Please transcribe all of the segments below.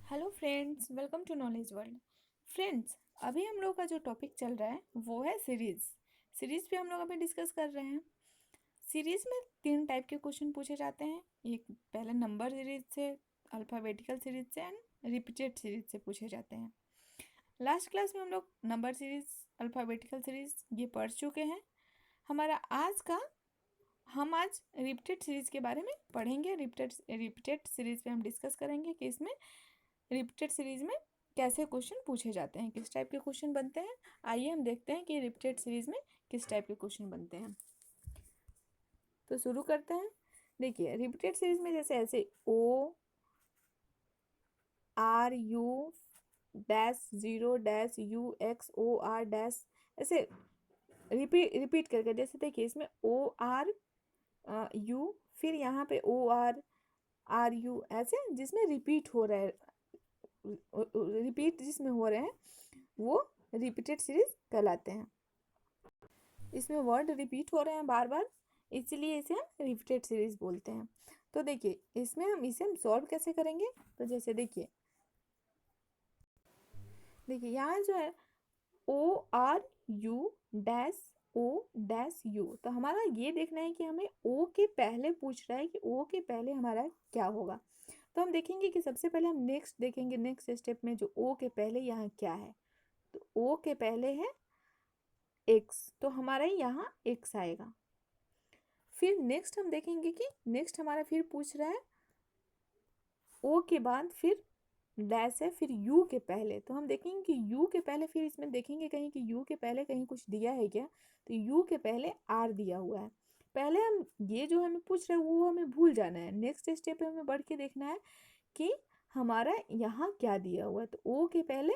Hello friends, welcome to knowledge world. Friends, अभी हम लोग का जो टॉपिक चल रहा है वो है सीरीज पे हम लोग अभी डिस्कस कर रहे हैं। सीरीज में तीन टाइप के क्वेश्चन पूछे जाते हैं। एक पहले नंबर सीरीज से, अल्फ़ाबेटिकल सीरीज से एंड रिपीटेड सीरीज से पूछे जाते हैं। लास्ट क्लास में हम लोग नंबर सीरीज, अल्फ़ाबेटिकल सीरीज ये पढ़ चुके हैं। हमारा हम आज रिपीटेड सीरीज के बारे में पढ़ेंगे। रिपीटेड सीरीज पे हम डिस्कस करेंगे कि इसमें रिपीटेड सीरीज में कैसे क्वेश्चन पूछे जाते हैं, किस टाइप के क्वेश्चन बनते हैं। आइए हम देखते हैं कि रिपीटेड सीरीज में किस टाइप के क्वेश्चन बनते हैं। तो शुरू करते हैं। देखिए, रिपीटेड सीरीज में जैसे ऐसे ORU-0-U-X-OR- ऐसे रिपीट करके, जैसे देखिए इसमें ORU, फिर यहाँ पे ORRU, ऐसे जिसमें रिपीट हो रहा है, रिपीट जिसमें हो रहे हैं वो रिपीटेड सीरीज कहलाते हैं। इसमें वर्ड रिपीट हो रहे हैं बार बार, इसलिए इसे हम रिपीटेड सीरीज बोलते हैं। तो देखिए इसमें हम सॉल्व कैसे करेंगे। तो जैसे देखिए यहाँ जो है ORU-O-U, तो हमारा ये देखना है कि हमें ओ के पहले पूछ रहा है कि ओ के पहले हमारा क्या होगा। तो हम देखेंगे कि सबसे पहले हम नेक्स्ट देखेंगे, नेक्स्ट स्टेप में जो ओ के पहले यहाँ क्या है। तो ओ के पहले है एक्स, तो हमारा यहाँ एक्स आएगा। फिर नेक्स्ट हम देखेंगे कि नेक्स्ट हमारा फिर पूछ रहा है ओ के बाद फिर डैश है, फिर यू के पहले। तो हम देखेंगे कि यू के पहले, फिर इसमें देखेंगे कहीं कि यू के पहले कहीं कुछ दिया है क्या। तो यू के पहले आर दिया हुआ है। पहले हम ये जो हमें पूछ रहे हैं वो हमें भूल जाना है। नेक्स्ट स्टेप पे हमें बढ़ के देखना है कि हमारा यहाँ क्या दिया हुआ है। तो ओ के पहले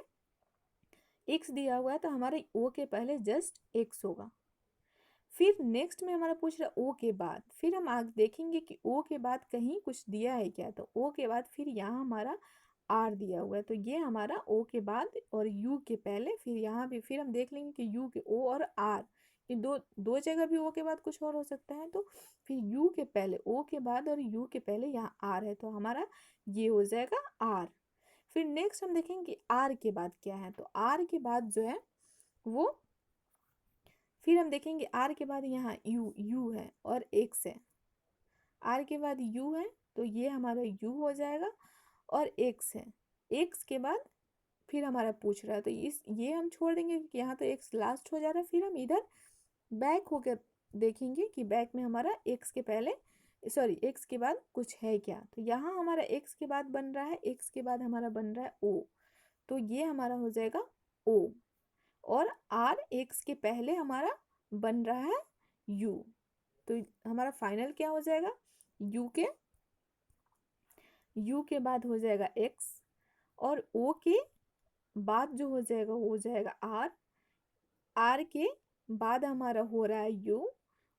एक्स दिया हुआ है, तो हमारे ओ के पहले जस्ट एक्स होगा। फिर नेक्स्ट में हमारा पूछ रहा है ओ के बाद, फिर हम आगे देखेंगे कि ओ के बाद कहीं कुछ दिया है क्या। तो ओ के बाद फिर यहाँ हमारा आर दिया हुआ है, तो ये हमारा ओ के बाद और यू के पहले, फिर यहाँ भी फिर हम देख लेंगे कि यू के ओ और आर, ये दो दो जगह भी ओ के बाद कुछ और हो सकता है। तो फिर यू के पहले ओ के बाद और यू के पहले यहाँ आर है, तो हमारा ये हो जाएगा आर। फिर नेक्स्ट हम देखेंगे कि आर के बाद क्या है। तो आर के बाद जो है वो, फिर हम देखेंगे आर के बाद यहाँ यू है और एक्स है। आर के बाद यू है, तो ये हमारा यू हो जाएगा और एक्स है। एक्स के बाद फिर हमारा पूछ रहा है, तो ये हम छोड़ देंगे क्योंकि यहाँ तो एक्स लास्ट हो जा रहा है। फिर हम इधर बैक होकर देखेंगे कि बैक में हमारा एक्स के पहले, सॉरी एक्स के बाद कुछ है क्या। तो यहाँ हमारा एक्स के बाद बन रहा है, एक्स के बाद हमारा बन रहा है ओ, तो ये हमारा हो जाएगा ओ। और आर एक्स के पहले हमारा बन रहा है यू, तो हमारा फाइनल क्या हो जाएगा, यू के बाद हो जाएगा एक्स, और ओ के बाद जो हो जाएगा वो हो जाएगा आर, आर के बाद हमारा हो रहा है यू,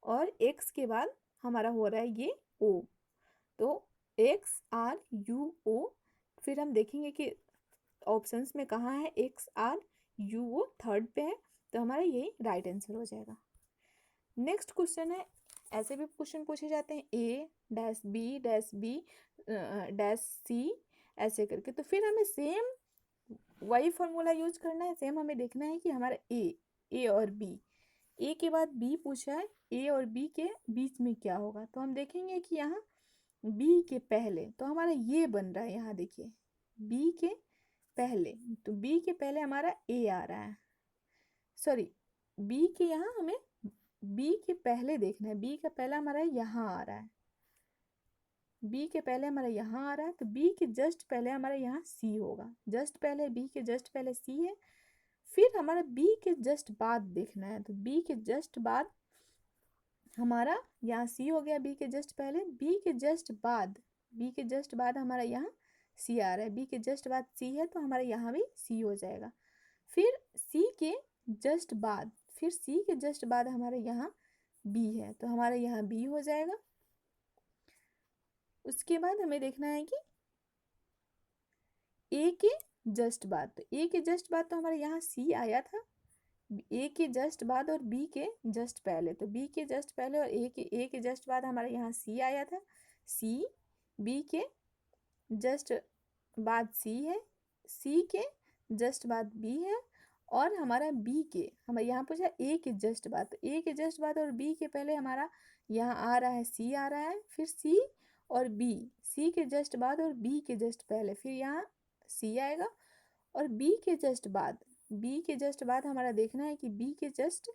और एक्स के बाद हमारा हो रहा है ये ओ। तो एक्स आर यू ओ, फिर हम देखेंगे कि ऑप्शंस में कहाँ है X R U O, third पे है, तो हमारा यही राइट आंसर हो जाएगा। नेक्स्ट क्वेश्चन है, ऐसे भी क्वेश्चन पूछे जाते हैं A-B-B -C ऐसे करके। तो फिर हमें सेम वही फॉर्मूला यूज करना है। सेम हमें देखना है कि हमारा ए और बी, ए के बाद बी पूछा है, ए और बी के बीच में क्या होगा। तो हम देखेंगे कि यहाँ बी के पहले, तो हमारा ये बन रहा है, यहाँ देखिए बी के पहले, तो बी के पहले हमारा ए आ रहा है, सॉरी बी के यहाँ हमें बी के पहले देखना है। बी का पहला हमारा यहाँ आ रहा है, बी के पहले हमारा यहाँ आ रहा है, तो बी के जस्ट पहले हमारा यहाँ सी होगा। जस्ट पहले बी के जस्ट पहले सी है, फिर हमारा बी के जस्ट बाद देखना है। तो बी के जस्ट बाद हमारा यहाँ सी हो गया, बी के जस्ट पहले, बी के जस्ट बाद, बी के जस्ट बाद हमारा यहाँ सी आ रहा है, बी के जस्ट बाद सी है, तो हमारा यहाँ भी सी हो जाएगा। फिर सी के जस्ट बाद, फिर सी के जस्ट बाद हमारे यहाँ बी है, तो हमारा यहाँ बी हो जाएगा। उसके बाद हमें देखना है कि ए के जस्ट बाद, तो ए के जस्ट बाद तो हमारे यहाँ सी आया था, ए के जस्ट बाद और बी के जस्ट पहले, तो बी के जस्ट पहले और ए के जस्ट बाद हमारे यहाँ सी आया था, सी बी के जस्ट बाद सी है, सी के जस्ट बाद बी है, और हमारा बी के हमारे यहाँ पूछा ए के जस्ट बाद, तो ए के जस्ट बाद और बी के पहले हमारा यहाँ आ रहा है सी आ रहा है, फिर सी और बी, सी के जस्ट बाद और बी के जस्ट पहले फिर यहाँ सी आएगा, और बी के जस्ट बाद, बी के जस्ट बाद हमारा देखना है कि बी के जस्ट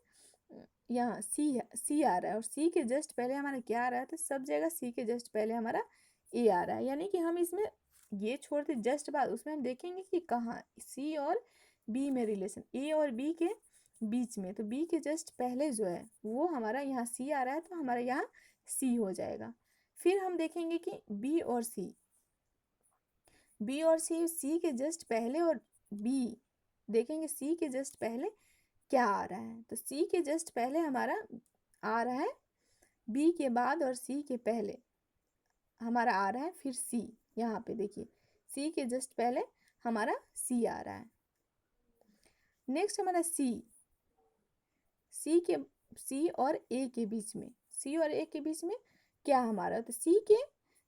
यहाँ सी आ रहा है, और सी के जस्ट पहले हमारा क्या आ रहा है, तो सब जगह सी के जस्ट पहले हमारा ए आ रहा है, यानी कि हम इसमें ये छोड़ते जस्ट बाद उसमें हम देखेंगे कि कहाँ सी और बी में रिलेशन, ए और बी के बीच में, तो बी के जस्ट पहले जो है वो हमारा यहाँ सी आ रहा है, तो हमारा यहाँ सी हो जाएगा। फिर हम देखेंगे कि बी और सी, बी और सी के जस्ट पहले, और बी देखेंगे सी के जस्ट पहले क्या आ रहा है, तो सी के जस्ट पहले हमारा आ रहा है बी के बाद, और सी के पहले हमारा आ रहा है फिर सी, यहाँ पे देखिए सी के जस्ट पहले हमारा सी आ रहा है। नेक्स्ट हमारा सी और ए के बीच में, सी और ए के बीच में क्या हमारा, तो सी के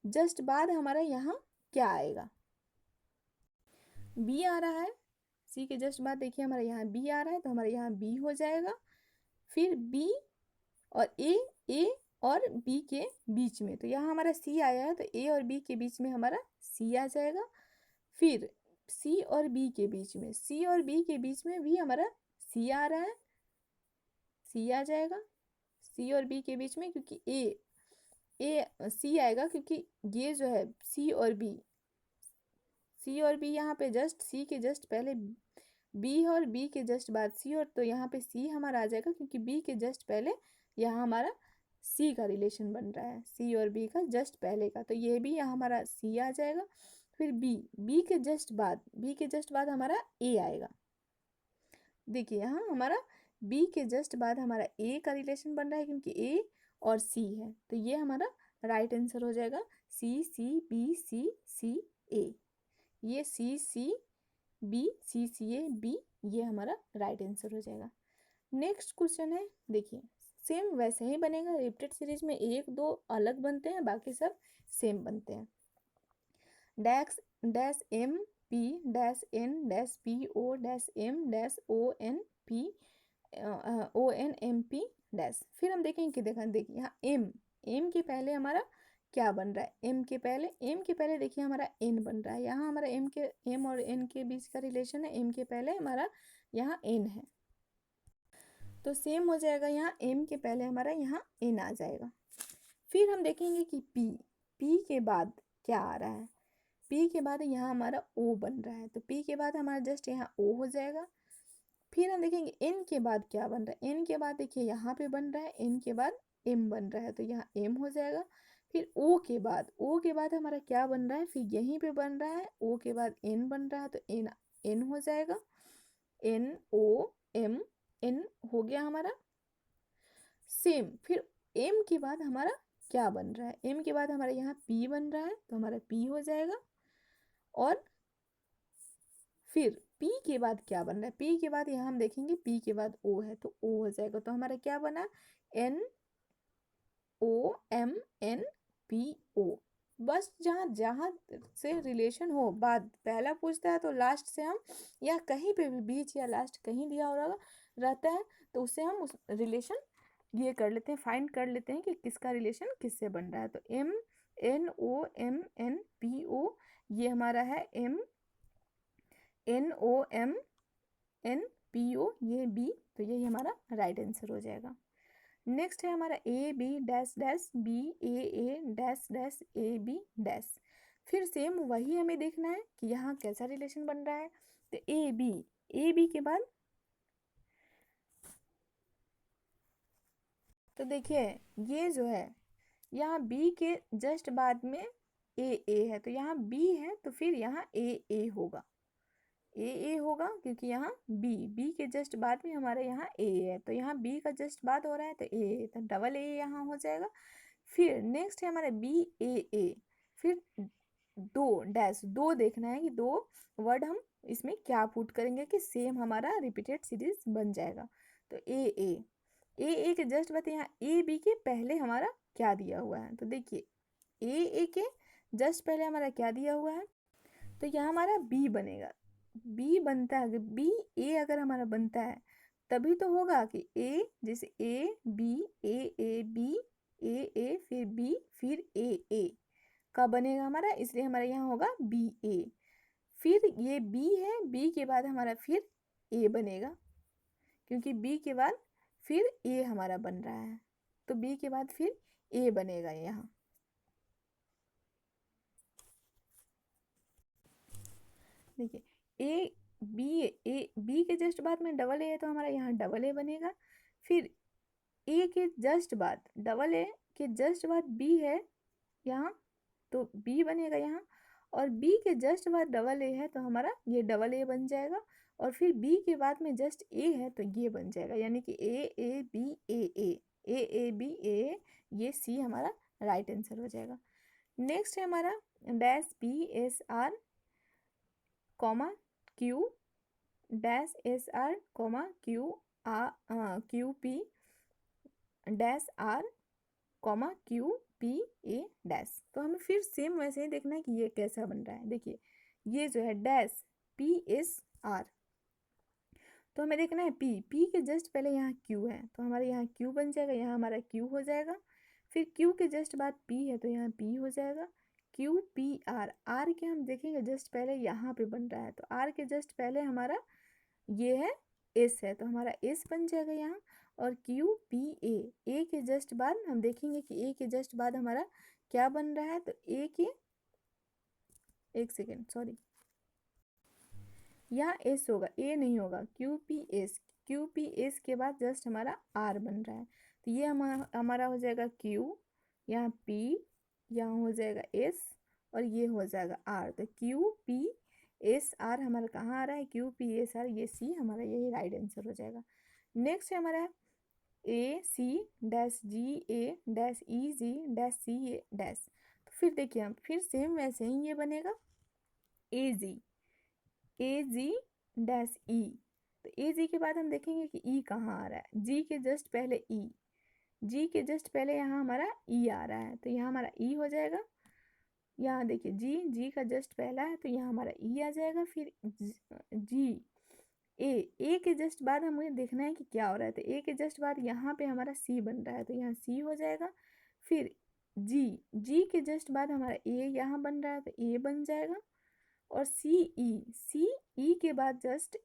जस्ट बाद हमारा यहाँ क्या आएगा, बी आ रहा है, सी के जस्ट बाद देखिए हमारा यहाँ बी आ रहा है, तो हमारा यहाँ बी हो जाएगा। फिर बी और ए और बी के बीच में, तो यहाँ हमारा सी आया है, तो ए और बी के बीच में हमारा सी आ जाएगा। फिर सी और बी के बीच में, सी और बी के बीच में भी हमारा सी आ रहा है, सी आ जाएगा सी और बी के बीच में, क्योंकि ए सी आएगा, क्योंकि ये जो है सी और बी यहाँ पे जस्ट सी के जस्ट पहले बी और बी के जस्ट बाद सी, और तो यहाँ पे सी हमारा आ जाएगा, क्योंकि बी के जस्ट पहले यहाँ हमारा सी का रिलेशन बन रहा है, सी और बी का जस्ट पहले का, तो ये भी यहाँ हमारा सी आ जाएगा। फिर बी के जस्ट बाद हमारा ए आएगा, देखिए यहाँ हमारा बी के जस्ट बाद हमारा ए का रिलेशन बन रहा है, क्योंकि ए और सी है, तो ये हमारा राइट आंसर हो जाएगा सी सी बी सी सी ए, ये सी C B C C A B, ये हमारा राइट आंसर हो जाएगा। नेक्स्ट क्वेश्चन है, देखिए सेम वैसे ही बनेगा, रिपीटेड सीरीज में एक दो अलग बनते हैं, बाकी सब सेम बनते हैं। Dash dash M P dash N dash P O dash M dash O N M P dash. फिर हम देखेंगे कि देखिए यहाँ एम के पहले हमारा क्या बन रहा है, एम के पहले देखिए हमारा एन बन रहा है, यहाँ हमारा एम और एन के बीच का रिलेशन है, एम के पहले हमारा यहाँ एन है, तो सेम हो जाएगा, यहाँ एम के पहले हमारा यहाँ एन आ जाएगा। फिर हम देखेंगे कि पी के बाद क्या आ रहा है, पी के बाद यहाँ हमारा ओ बन रहा है, तो पी के बाद हमारा जस्ट यहाँ ओ हो जाएगा। फिर हम देखेंगे एन के बाद क्या बन रहा है, एन के बाद देखिए यहाँ पे बन रहा है, एन के बाद एम बन रहा है, तो यहाँ एम हो जाएगा। फिर ओ के बाद हमारा क्या बन रहा है, फिर यहीं पे बन रहा है, ओ के बाद एन बन रहा है, तो एन हो जाएगा, एन ओ एम एन हो गया हमारा। सेम फिर एम के बाद हमारा क्या बन रहा है, एम के बाद हमारा यहाँ पी बन रहा है, तो हमारा पी हो जाएगा। और फिर पी के बाद क्या बन रहा है, पी के बाद यहाँ हम देखेंगे पी के बाद ओ है, तो ओ हो जाएगा, तो हमारा क्या बना, N O M N P O. बस जहाँ से रिलेशन हो बाद पहला पूछता है, तो लास्ट से हम या कहीं पे भी बीच या लास्ट कहीं दिया हो रहता है, तो उससे हम उस रिलेशन ये कर लेते हैं, फाइंड कर लेते हैं कि किसका रिलेशन किससे बन रहा है। तो M N O M N P O, ये हमारा है M N O M N P O, ये बी, तो यही हमारा राइट आंसर हो जाएगा। नेक्स्ट है हमारा A B dash dash B A dash dash A B dash. फिर सेम वही हमें देखना है कि यहाँ कैसा रिलेशन बन रहा है, तो ए बी के बाद तो देखिए ये जो है यहाँ बी के जस्ट बाद में ए है, तो यहाँ बी है, तो फिर यहाँ ए होगा, ए होगा, क्योंकि यहाँ बी के जस्ट बाद में हमारे यहाँ ए है, तो यहाँ बी का जस्ट बाद हो रहा है, तो ए, तो डबल ए यहाँ हो जाएगा। फिर नेक्स्ट है हमारा बी ए, फिर दो देखना है कि दो वर्ड हम इसमें क्या पुट करेंगे कि सेम हमारा रिपीटेड सीरीज बन जाएगा। तो ए के जस्ट बाद यहाँ ए बी के पहले हमारा क्या दिया हुआ है, तो देखिए ए के जस्ट पहले हमारा क्या दिया हुआ है, तो यहाँ हमारा बी बनेगा। बी बनता है, बी ए अगर हमारा बनता है तभी तो होगा कि ए, जैसे ए बी, ए बी, ए फिर बी फिर ए का बनेगा हमारा, इसलिए हमारा यहाँ होगा बी ए। फिर ये बी है, बी के बाद हमारा फिर ए बनेगा, क्योंकि बी के बाद फिर ए हमारा बन रहा है, तो बी के बाद फिर ए बनेगा यहाँ। देखिए ए बी के जस्ट बाद में डबल ए है तो हमारा यहाँ डबल ए बनेगा। फिर ए के जस्ट बाद, डबल ए के जस्ट बाद बी है यहाँ, तो बी बनेगा यहाँ। और बी के जस्ट बाद डबल ए है तो हमारा ये डबल ए बन जाएगा। और फिर बी के बाद में जस्ट ए है तो ये बन जाएगा, यानी कि ए बी ए बी ए, ये सी हमारा राइट आंसर हो जाएगा। नेक्स्ट है हमारा dash P S R comma Q, dash S R comma Q P dash R comma Q P A dash. तो हमें फिर सेम वैसे ही देखना है कि ये कैसा बन रहा है। देखिए ये जो है डैश पी एस आर, तो हमें देखना है पी के जस्ट पहले यहाँ क्यू है तो हमारे यहाँ क्यू बन जाएगा, यहाँ हमारा क्यू हो जाएगा। फिर क्यू के जस्ट बाद पी है तो यहाँ पी हो जाएगा। क्यू पी आर, आर के हम देखेंगे जस्ट पहले यहाँ पे बन रहा है, तो आर के जस्ट पहले हमारा ये है एस है तो हमारा एस बन जाएगा यहाँ। और क्यू पी ए के जस्ट बाद हम देखेंगे कि ए के जस्ट बाद हमारा क्या बन रहा है, तो ए के, एक सेकेंड सॉरी, यहाँ एस होगा, ए नहीं होगा, क्यू पी एस के बाद जस्ट हमारा आर बन रहा है, तो ये हमारा हो जाएगा क्यू, यहाँ पी, यहाँ हो जाएगा एस और ये हो जाएगा आर। तो क्यू पी एस आर हमारा कहाँ आ रहा है, क्यू पी एस आर, ये सी हमारा, यही राइट आंसर हो जाएगा। नेक्स्ट है हमारा ए सी डैश जी ए डैश ई जी डैश सी ए डैश। तो फिर देखिए हम फिर सेम वैसे ही ये बनेगा ए जी डैश ई। तो ए जी के बाद हम देखेंगे कि ई कहाँ आ रहा है, जी के जस्ट पहले ई, जी के जस्ट पहले यहाँ हमारा ई आ रहा है तो यहाँ हमारा ई हो जाएगा। यहाँ देखिए जी का जस्ट पहला है तो यहाँ हमारा ई आ जाएगा। फिर जी ए के जस्ट बाद हमें देखना है कि क्या हो रहा है, तो ए के जस्ट बाद यहाँ पे हमारा सी बन रहा है तो यहाँ सी हो जाएगा। फिर जी के जस्ट बाद हमारा ए यहाँ बन रहा है तो ए बन जाएगा। और सी ई के बाद जस्ट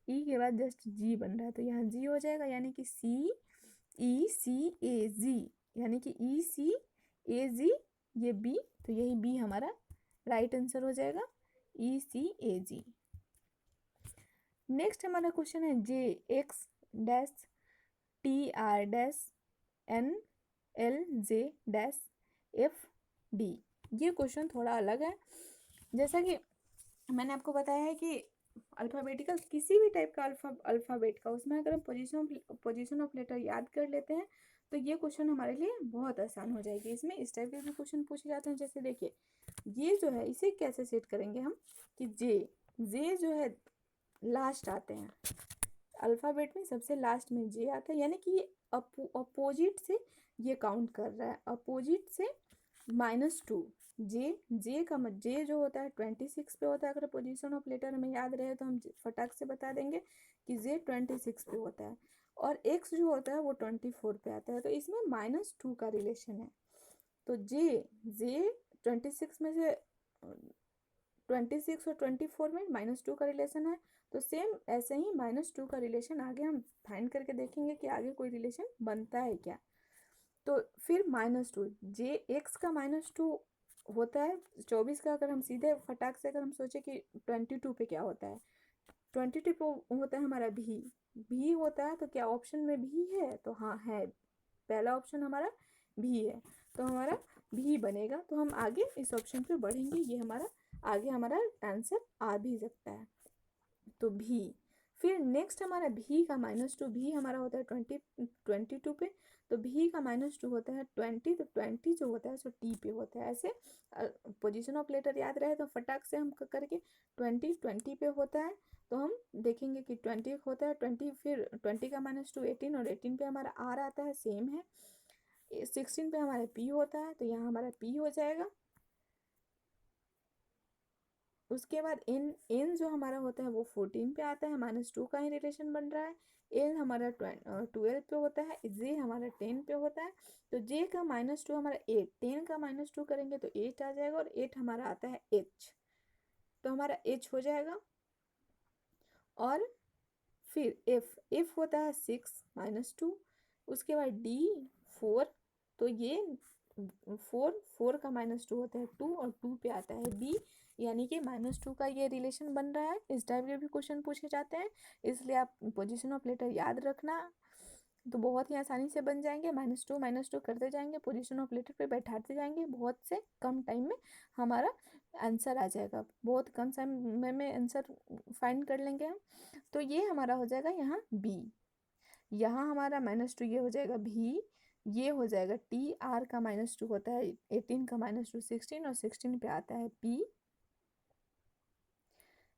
जी बन रहा है तो यहाँ जी हो जाएगा, यानी कि सी ए जी, यानी कि ई सी ए जी, ये बी, तो यही बी हमारा राइट आंसर हो जाएगा, ई सी ए जी। नेक्स्ट हमारा क्वेश्चन है J X dash T R dash N L J dash F D. ये क्वेश्चन थोड़ा अलग है। जैसा कि मैंने आपको बताया है कि अल्फ़ाबेटिकल किसी भी टाइप का अल्फ़ाबेट का, उसमें अगर हम पोजीशन ऑफ लेटर याद कर लेते हैं तो ये क्वेश्चन हमारे लिए बहुत आसान हो जाएगी। इसमें इस टाइप के भी क्वेश्चन पूछे जाते हैं, जैसे देखिए ये जो है इसे कैसे सेट करेंगे हम कि जे जो है लास्ट आते हैं, अल्फ़ाबेट में सबसे लास्ट में जे आता है, यानी कि ये अपोजिट से ये काउंट कर रहा है, अपोजिट से -2। जे का जे जो होता है 26 पे होता है। अगर पोजीशन ऑफ लेटर हमें याद रहे तो हम फटाक से बता देंगे कि जे 26 पे होता है। और एक्स जो होता है वो 24 पे आता है, तो इसमें -2 का रिलेशन है। तो जे 26 में से 26 और 24 में -2 का रिलेशन है, तो सेम ऐसे ही -2 का रिलेशन आगे हम फाइंड करके देखेंगे कि आगे कोई रिलेशन बनता है क्या। तो फिर -2, जे एक्स का -2 होता है 24 का। अगर हम सीधे फटाक से अगर हम सोचे कि 22 पे क्या होता है, 22 पे होता है हमारा भी होता है, तो क्या ऑप्शन में भी है, तो हाँ है, पहला ऑप्शन हमारा भी है, तो हमारा भी बनेगा। तो हम आगे इस ऑप्शन पे बढ़ेंगे, ये हमारा आगे हमारा आंसर आ भी सकता है, तो भी। फिर नेक्स्ट हमारा भी का -2, भी हमारा होता है 22 पे, तो भी का -2 होता है 20, तो 20 जो होता है सो टी पे होता है। ऐसे पोजीशन ऑफ लेटर याद रहे तो फटाक से हम करके 20 पे होता है, तो हम देखेंगे कि 20 होता है 20, फिर 20 का -2 18, और 18 पे हमारा आर आता है, सेम है। 16 पे हमारा पी होता है, तो यहाँ हमारा पी हो जाएगा। उसके बाद एन एन जो हमारा होता है वो 14 पे आता है, -2 का ही रिलेशन बन रहा है। एल हमारा 12 पे होता है, जे हमारा 10 पे होता है। तो जे का -2 हमारा 8, 10 का -2 करेंगे तो 8 आ जाएगा, और 8 हमारा आता है एच, तो हमारा एच हो जाएगा। और फिर एफ होता है 6 -2, उसके बाद डी 4, तो ये 4 का -2 होता है 2, और 2 पे आता है बी, यानी कि -2 का ये रिलेशन बन रहा है। इस टाइप के भी क्वेश्चन पूछे जाते हैं, इसलिए आप पोजीशन ऑफ लेटर याद रखना, तो बहुत ही आसानी से बन जाएंगे। -2 करते जाएंगे, पोजीशन ऑफ लेटर पे बैठाते जाएंगे, बहुत से कम टाइम में हमारा आंसर आ जाएगा, बहुत कम समय में आंसर फाइंड कर लेंगे हम। तो ये हमारा हो जाएगा यहाँ बी, यहाँ हमारा -2 ये हो जाएगा भी, ये हो जाएगा टी, आर का -2 होता है 18 का -2 16, और 16 पे आता है पी।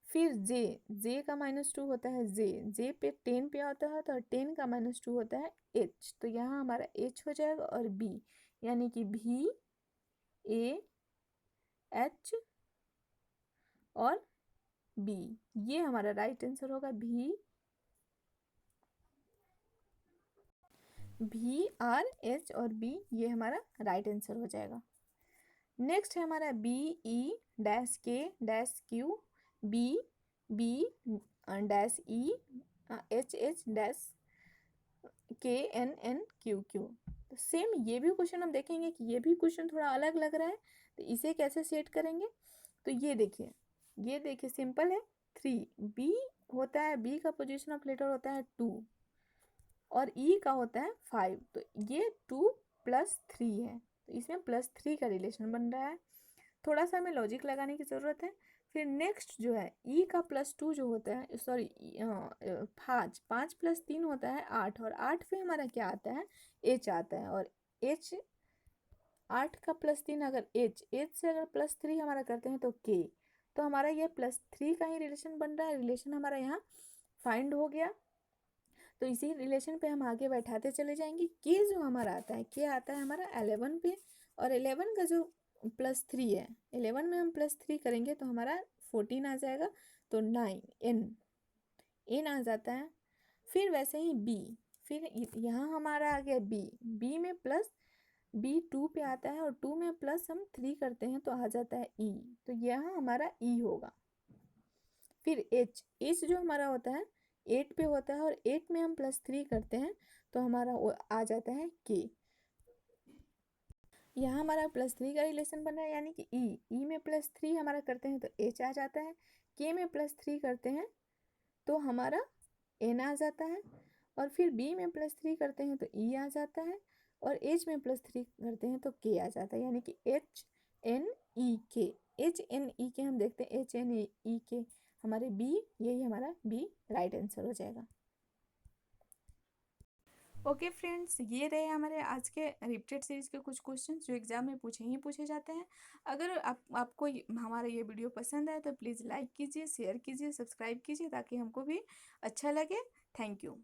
फिर जे का -2 होता है जे पे 10 पे आता है, तो 10 का -2 होता है एच, तो यहाँ हमारा एच हो जाएगा, और बी, यानी कि भी ए एच और बी, ये हमारा राइट आंसर होगा। भी आर एच और बी, ये हमारा राइट आंसर हो जाएगा। नेक्स्ट है हमारा B E dash K dash Q, B B dash E H H dash K N N Q Q. तो सेम ये भी क्वेश्चन हम देखेंगे कि ये भी क्वेश्चन थोड़ा अलग लग रहा है, तो इसे कैसे सेट करेंगे। तो ये देखिए सिंपल है। 3 बी होता है, बी का पोजीशन ऑफ लेटर होता है 2, और ई का होता है 5, तो ये 2 + 3 है, तो इसमें +3 का रिलेशन बन रहा है। थोड़ा सा हमें लॉजिक लगाने की ज़रूरत है। फिर नेक्स्ट जो है ई का +2 जो होता है, सॉरी 5 + 3 होता है 8, और 8 पे हमारा क्या आता है, एच आता है, और एच 8 का +3, अगर एच से अगर +3 हमारा करते हैं तो के, तो हमारा ये +3 का ही रिलेशन बन रहा है, रिलेशन हमारा यहाँ फाइंड हो गया। तो इसी रिलेशन पे हम आगे बैठाते चले जाएंगे। के जो हमारा आता है, के आता है हमारा 11 पे, और 11 का जो +3 है, 11 में हम +3 करेंगे तो हमारा 14 आ जाएगा, तो 9 एन आ जाता है। फिर वैसे ही बी, फिर यहाँ हमारा आ गया बी में प्लस, बी 2 पे आता है, और 2 में प्लस हम 3 करते हैं तो आ जाता है ई, तो यहाँ हमारा ई होगा। फिर एच जो हमारा होता है 8 पे होता है, और 8 में हम +3 करते हैं तो हमारा वो आ जाता है के। यहाँ हमारा +3 का रिलेशन बन रहा है, यानी कि ई में +3 हमारा करते हैं तो एच आ जाता है, के में +3 करते हैं तो हमारा एन आ जाता है, और फिर बी में +3 करते हैं तो ई आ जाता है, और एच में +3 करते हैं तो के आ जाता है, यानी कि HNEK। HNEK हम देखते हैं, HNEK हमारे बी, यही हमारा बी राइट आंसर हो जाएगा। ओके फ्रेंड्स, ये रहे हमारे आज के रिपीटेड सीरीज के कुछ क्वेश्चंस जो एग्जाम में पूछे जाते हैं। अगर आपको हमारा ये वीडियो पसंद आए तो प्लीज़ लाइक कीजिए, शेयर कीजिए, सब्सक्राइब कीजिए, ताकि हमको भी अच्छा लगे। Thank you.